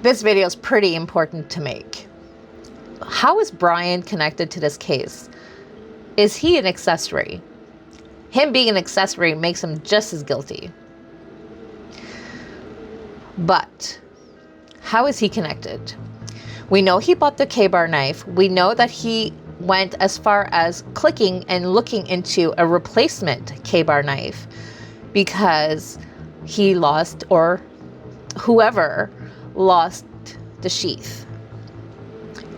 this video is pretty important to make. How is Bryan connected to this case? Is he an accessory? Him being an accessory makes him just as guilty. But how is he connected? We know he bought the K-bar knife. We know that he went as far as clicking and looking into a replacement K-bar knife because he lost, or whoever lost, the sheath.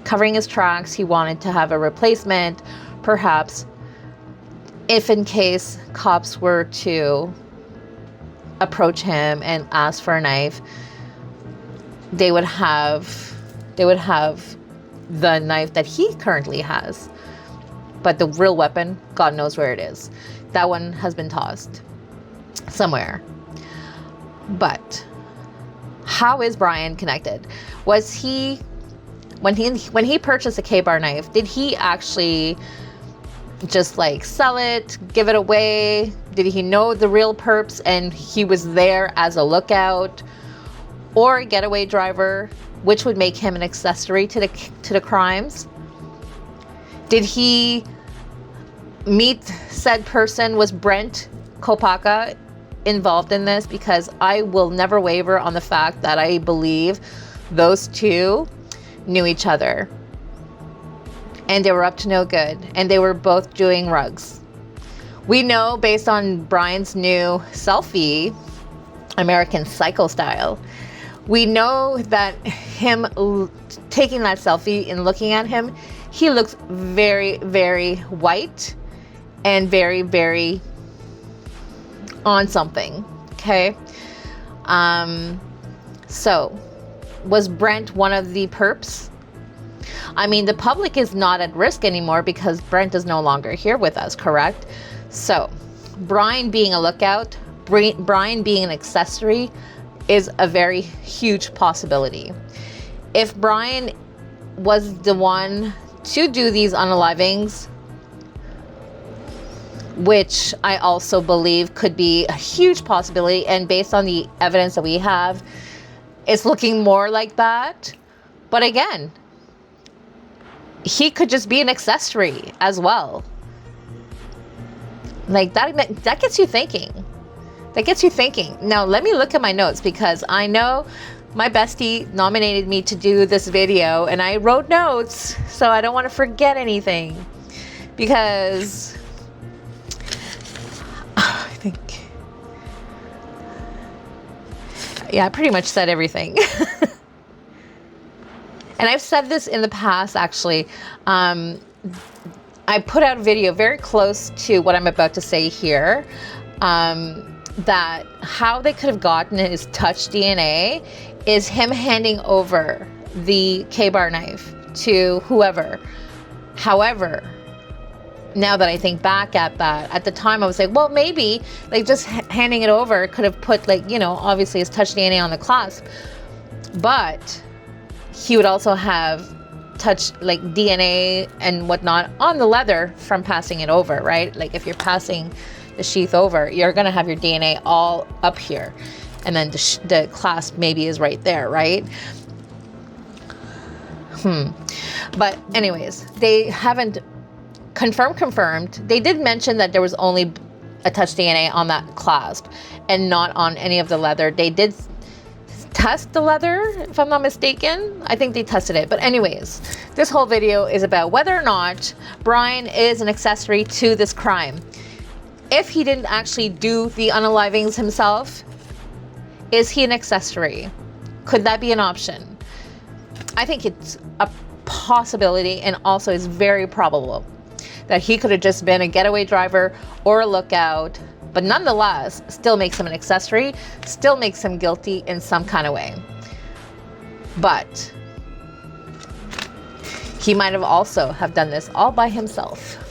Covering his tracks, he wanted to have a replacement, perhaps if in case cops were to approach him and ask for a knife, they would have the knife that he currently has. But the real weapon, God knows where it is. That one has been tossed somewhere. But how is Bryan connected? Was he, when he purchased a K-bar knife, did he actually just like sell it, give it away? Did he know the real perps and he was there as a lookout or a getaway driver, which would make him an accessory to the crimes? Did he meet said person? Was Brent Kohberger involved in this? Because I will never waver on the fact that I believe those two knew each other and they were up to no good and they were both doing rugs. We know based on Bryan's new selfie, American Psycho style, we know that him taking that selfie and looking at him, he looks very, very white and very, very on something, okay? So, was Brent one of the perps? I mean, the public is not at risk anymore because Brent is no longer here with us, correct? So, Bryan being a lookout, Bryan being an accessory is a very huge possibility. If Bryan was the one to do these unalivings, which I also believe could be a huge possibility, and based on the evidence that we have, it's looking more like that. But again, he could just be an accessory as well. Like that gets you thinking. That gets you thinking. Now, let me look at my notes because I know my bestie nominated me to do this video and I wrote notes, so I don't want to forget anything because I think, yeah, I pretty much said everything. And I've said this in the past, actually. I put out a video very close to what I'm about to say here. That how they could have gotten his touch DNA is him handing over the K-bar knife to whoever. However, now that I think back at that, at the time I was like, well, maybe like just handing it over could have put, like, you know, obviously his touch DNA on the clasp, but he would also have touch like DNA and whatnot on the leather from passing it over, right? Like if you're passing the sheath over, you're gonna have your DNA all up here, and then the clasp maybe is right there, right? But anyways, they haven't confirmed. They did mention that there was only a touch DNA on that clasp and not on any of the leather. They did test the leather, if I'm not mistaken. I think they tested it. But anyways, this whole video is about whether or not Bryan is an accessory to this crime. If he didn't actually do the unalivings himself, is he an accessory? Could that be an option? I think it's a possibility, and also is very probable that he could have just been a getaway driver or a lookout, but nonetheless still makes him an accessory, still makes him guilty in some kind of way. But he might have also have done this all by himself.